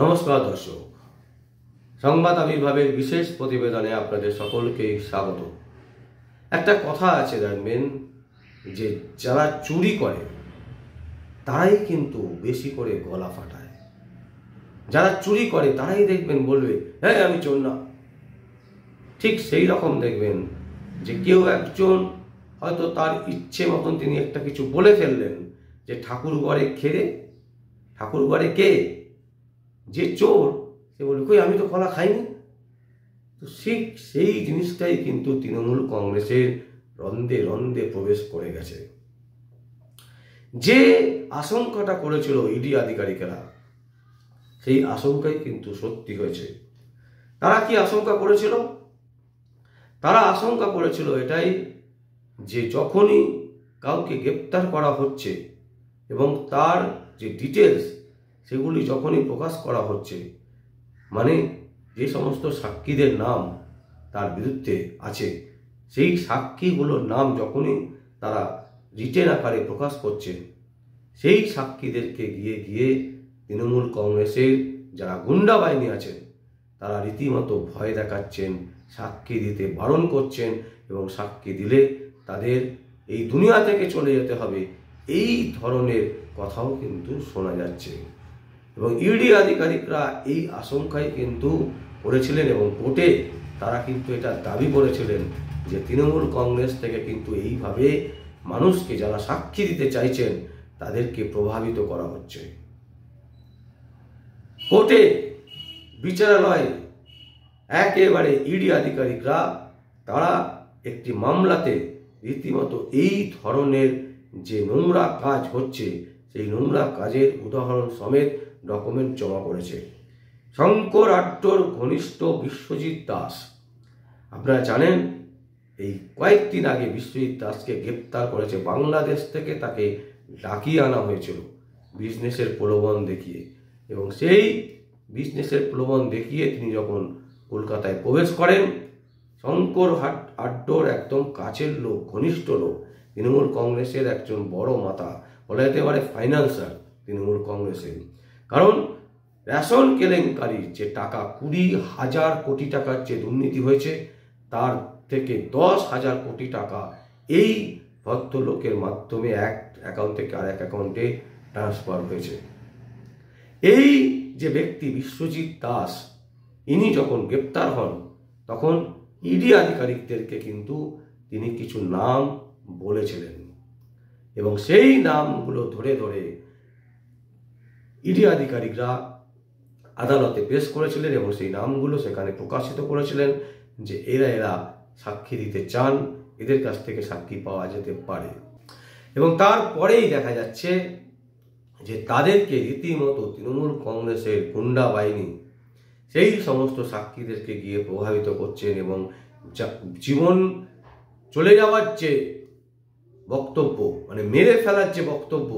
নমস্কার দর্শক, সংবাদ আবির্ভাবের বিশেষ প্রতিবেদনে আপনাদের সকলকে স্বাগত। একটা কথা আছে দেখবেন, যে যারা চুরি করে তারাই কিন্তু বেশি করে গলা ফাটায়। যারা চুরি করে তারাই দেখবেন বলবে, হ্যাঁ আমি চোর না। ঠিক সেই রকম দেখবেন যে কেউ একজন হয়তো তার ইচ্ছে মতন তিনি একটা কিছু বলে ফেললেন, যে ঠাকুর ঘরে খেলে ঠাকুর ঘরে কে, যে চোর সে বলবে কই আমি তো কলা খাইনি। তো ঠিক সেই জিনিসটাই কিন্তু তৃণমূল কংগ্রেসের রন্ধে রন্ধে প্রবেশ করে গেছে। যে আশঙ্কাটা করেছিল ইডি আধিকারিকেরা, সেই আশঙ্কাই কিন্তু সত্যি হয়েছে। তারা কি আশঙ্কা করেছিল? তারা আশঙ্কা করেছিল এটাই, যে যখনই কাউকে গ্রেপ্তার করা হচ্ছে এবং তার যে ডিটেলস সেগুলি যখনই প্রকাশ করা হচ্ছে, মানে যে সমস্ত সাক্ষীদের নাম তার বিরুদ্ধে আছে, সেই সাক্ষীগুলোর নাম যখনই তারা রিটেন আকারে প্রকাশ করছে, সেই সাক্ষীদেরকে গিয়ে গিয়ে তৃণমূল কংগ্রেসের যারা গুন্ডা বাহিনী আছেন তারা রীতিমতো ভয় দেখাচ্ছেন, সাক্ষী দিতে বারণ করছেন এবং সাক্ষী দিলে তাদের এই দুনিয়া থেকে চলে যেতে হবে, এই ধরনের কথাও কিন্তু শোনা যাচ্ছে। এবং ইডি আধিকারিকরা এই আশঙ্কায় কিন্তু করেছিলেন এবং কোর্টে তারা কিন্তু এটা দাবি করেছিলেন যে তৃণমূল কংগ্রেস থেকে কিন্তু এইভাবে মানুষকে যারা সাক্ষী দিতে চাইছেন তাদেরকে প্রভাবিত করা হচ্ছে। কোর্টে বিচারালয়ে একেবারে ইডি আধিকারিকরা তারা একটি মামলাতে রীতিমতো এই ধরনের যে নোংরা কাজ হচ্ছে সেই নোংরা কাজের উদাহরণ সমেত ডকুমেন্ট জমা করেছে। শঙ্কর আড্ডর ঘনিষ্ঠ বিশ্বজিৎ দাস, আপনারা জানেন এই কয়েকদিন আগে বিশ্বজিৎ দাসকে গ্রেপ্তার করেছে বাংলাদেশ থেকে, তাকে ডাকিয়ে আনা হয়েছিল বিজনেসের প্রলোভন দেখিয়ে, এবং সেই বিজনেসের প্রলোভন দেখিয়ে তিনি যখন কলকাতায় প্রবেশ করেন, শঙ্কর আড্ডর একদম কাছের লোক, ঘনিষ্ঠ লোক, তৃণমূল কংগ্রেসের একজন বড় মাথা, বলা যেতে পারে ফাইন্যান্সার তৃণমূল কংগ্রেসের। কারণ রেশন কেলেঙ্কারির যে টাকা 20,000 কোটি টাকার যে দুর্নীতি হয়েছে, তার থেকে 10,000 কোটি টাকা এই ভদ্রলোকের মাধ্যমে এক অ্যাকাউন্ট থেকে আরেক অ্যাকাউন্টে ট্রান্সফার হয়েছে। এই যে ব্যক্তি বিশ্বজিৎ দাস, ইনি যখন গ্রেপ্তার হন তখন ইডি আধিকারিকদেরকে কিন্তু তিনি কিছু নাম বলেছিলেন এবং সেই নামগুলো ধরে ধরে ইডি আধিকারিকরা আদালতে পেশ করেছিলেন এবং সেই নামগুলো সেখানে প্রকাশিত করেছিলেন যে এরা সাক্ষী দিতে চান, এদের কাছ থেকে সাক্ষী পাওয়া যেতে পারে। এবং তারপরেই দেখা যাচ্ছে যে তাদেরকে রীতিমতো তৃণমূল কংগ্রেসের গুন্ডা বাহিনী সেই সমস্ত সাক্ষীদেরকে গিয়ে প্রভাবিত করছেন এবং জীবন চলে যাওয়ার যে বক্তব্য, মানে মেরে ফেলার যে বক্তব্য,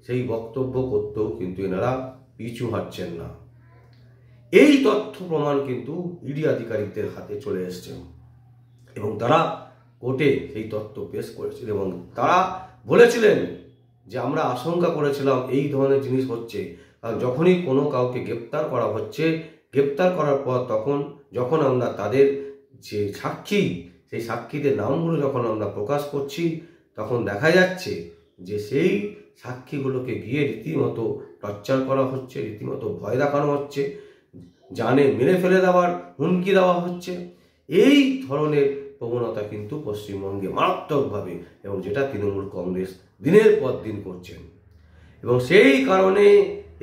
সেই বক্তব্য করতেও কিন্তু এনারা পিছু হাঁটছেন না। এই তথ্য প্রমাণ কিন্তু ইডি আধিকারিকদের হাতে চলে এসছে এবং তারা কোর্টে সেই তথ্য পেশ করেছিল এবং তারা বলেছিলেন যে আমরা আশঙ্কা করেছিলাম এই ধরনের জিনিস হচ্ছে, কারণ যখনই কোনো কাউকে গ্রেপ্তার করা হচ্ছে, গ্রেপ্তার করার পর যখন আমরা তাদের যে সাক্ষী, সেই সাক্ষীদের নামগুলো যখন আমরা প্রকাশ করছি, তখন দেখা যাচ্ছে যে সেই সাক্ষীগুলোকে গিয়ে রীতিমতো টর্চার করা হচ্ছে, রীতিমতো ভয় দেখানো হচ্ছে, জানে মেরে ফেলে দেওয়ার হুমকি দেওয়া হচ্ছে। এই ধরনের প্রবণতা কিন্তু পশ্চিমবঙ্গে মারাত্মকভাবে, এবং যেটা তৃণমূল কংগ্রেস দিনের পর দিন করছেন। এবং সেই কারণে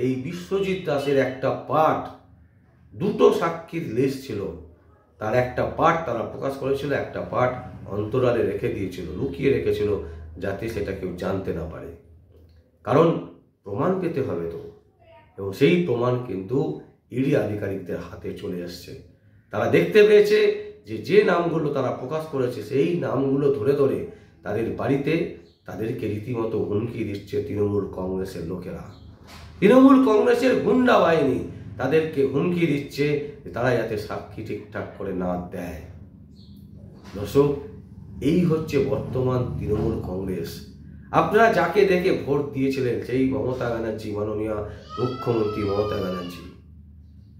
এই বিশ্বজিৎ দাসের একটা পার্ট, দুটো সাক্ষীর লিস্ট ছিল, তার একটা পার্ট তারা প্রকাশ করেছিল, একটা পার্ট অন্তরালে রেখে দিয়েছিল, লুকিয়ে রেখেছিল, যাতে সেটা কেউ জানতে না পারে। কারণ প্রমাণ পেতে হবে তো, এবং সেই প্রমাণ কিন্তু ইডি আধিকারিকদের হাতে চলে আসছে। তারা দেখতে পেয়েছে যে নামগুলো তারা প্রকাশ করেছে, সেই নামগুলো ধরে ধরে তাদের বাড়িতে তাদেরকে রীতিমতো হুমকি দিচ্ছে তৃণমূল কংগ্রেসের লোকেরা। তৃণমূল কংগ্রেসের গুন্ডা বাহিনী তাদেরকে হুমকি দিচ্ছে যে তারা যাতে সাক্ষী ঠিকঠাক করে না দেয়। দর্শক, এই হচ্ছে বর্তমান তৃণমূল কংগ্রেস। আপনারা যাকে দেখে ভোট দিয়েছিলেন, সেই মমতা ব্যানার্জি, মাননীয় মুখ্যমন্ত্রী মমতা ব্যানার্জি,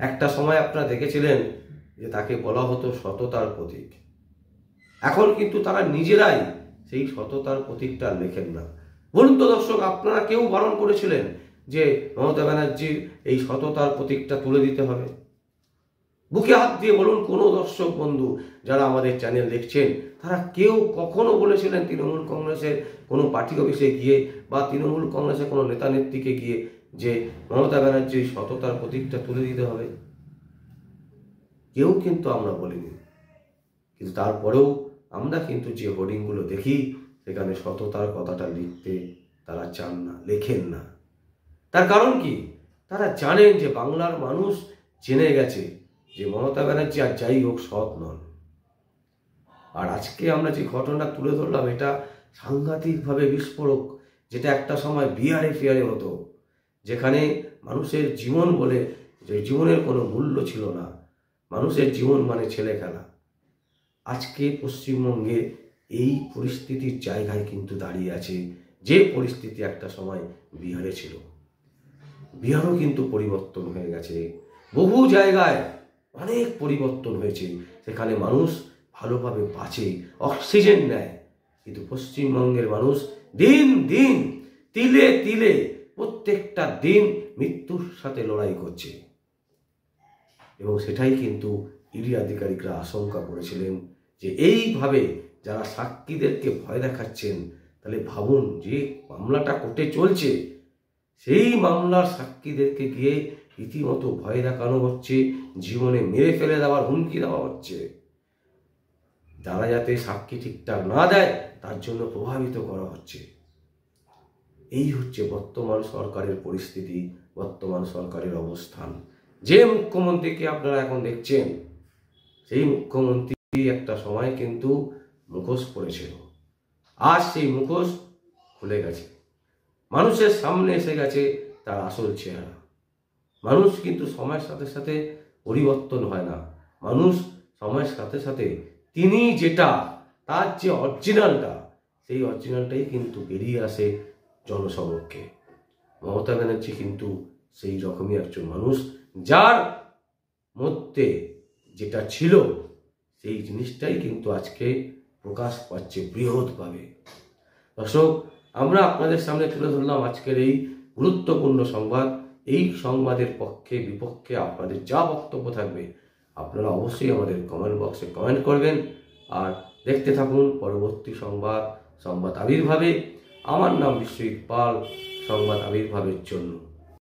একটা সময় আপনারা দেখেছিলেন যে তাকে বলা হতো সততার প্রতীক। এখন কিন্তু তারা নিজেরাই সেই সততার প্রতীকটা লেখেন না। বলুন তো দর্শক, আপনারা কেউ বারণ করেছিলেন যে মমতা ব্যানার্জির এই সততার প্রতীকটা তুলে দিতে হবে? বুকে হাত দিয়ে বলুন, কোনো দর্শক বন্ধু যারা আমাদের চ্যানেল দেখছেন তারা কেউ কখনো বলেছিলেন তৃণমূল কংগ্রেসের কোনো পার্টি অফিসে গিয়ে বা তৃণমূল কংগ্রেসের কোনো নেতা নেত্রীকে গিয়ে যে মমতা ব্যানার্জির সততার প্রতীকটা তুলে দিতে হবে? কেউ কিন্তু আমরা বলিনি। কিন্তু তারপরেও আমরা কিন্তু যে হোর্ডিংগুলো দেখি সেখানে সততার কথাটা লিখতে তারা চান না, লেখেন না। তার কারণ কি? তারা জানেন যে বাংলার মানুষ জেনে গেছে যে মমতা ব্যানার্জি আর যাই হোক সৎ নন। আর আজকে আমরা যে ঘটনা তুলে ধরলাম এটা সাংঘাতিকভাবে বিস্ফোরক, যেটা একটা সময় বিহারে ফিয়ারে হতো, যেখানে মানুষের জীবন বলে যে জীবনের কোনো মূল্য ছিল না, মানুষের জীবন মানে ছেলে খেলা। আজকে পশ্চিমবঙ্গে এই পরিস্থিতির জায়গায় কিন্তু দাঁড়িয়ে আছে যে পরিস্থিতি একটা সময় বিহারে ছিল। বিহারও কিন্তু পরিবর্তন হয়ে গেছে, বহু জায়গায় অনেক পরিবর্তন হয়েছে, সেখানে মানুষ ভালোভাবে বাঁচে, অক্সিজেন নেয়। কিন্তু পশ্চিমবঙ্গের মানুষ দিন দিন তিলে তিলে প্রত্যেকটা দিন মৃত্যুর সাথে লড়াই করছে। এবং সেটাই কিন্তু ইডি আধিকারিকরা আশঙ্কা করেছিলেন যে এইভাবে যারা সাক্ষীদেরকে ভয় দেখাচ্ছেন, তাহলে ভাবুন যে মামলাটা কোর্টে চলছে, সেই মামলার সাক্ষীদেরকে গিয়ে রীতিমতো ভয় দেখানো হচ্ছে, জীবনে মেরে ফেলে দেওয়ার হুমকি দেওয়া হচ্ছে। তারা যাতে সাক্ষী ঠিকঠাক না দেয় তার জন্য প্রভাবিত করা হচ্ছে। এই হচ্ছে বর্তমান সরকারের পরিস্থিতি, বর্তমান সরকারের অবস্থান। যে মুখ্যমন্ত্রীকে আপনারা এখন দেখছেন, সেই মুখ্যমন্ত্রী একটা সময় কিন্তু মুখোশ পড়েছিল, আজ সেই মুখোশ খুলে গেছে, মানুষের সামনে এসে গেছে তার আসল চেহারা। মানুষ কিন্তু সময়ের সাথে সাথে পরিবর্তন হয় না, মানুষ সময়ের সাথে সাথে তিনি যেটা তার যে অরিজিনালটা, সেই অরিজিনালটাই কিন্তু বেরিয়ে আসে জনসমক্ষে। মমতা ব্যানার্জি কিন্তু সেই রকমই একজন মানুষ, যার মধ্যে যেটা ছিল সেই জিনিসটাই কিন্তু আজকে প্রকাশ পাচ্ছে বৃহৎভাবে। দর্শক, আমরা আপনাদের সামনে তুলে ধরলাম আজকের এই গুরুত্বপূর্ণ সংবাদ। এই সংবাদের পক্ষে বিপক্ষে আপনাদের যা বক্তব্য থাকবে আপনারা অবশ্যই আমাদের কমেন্ট বক্সে কমেন্ট করবেন। আর দেখতে থাকুন পরবর্তী সংবাদ আবির্ভাবে। আমার নাম বিশ্বজিৎ পাল, সংবাদ আবির্ভাবের জন্য।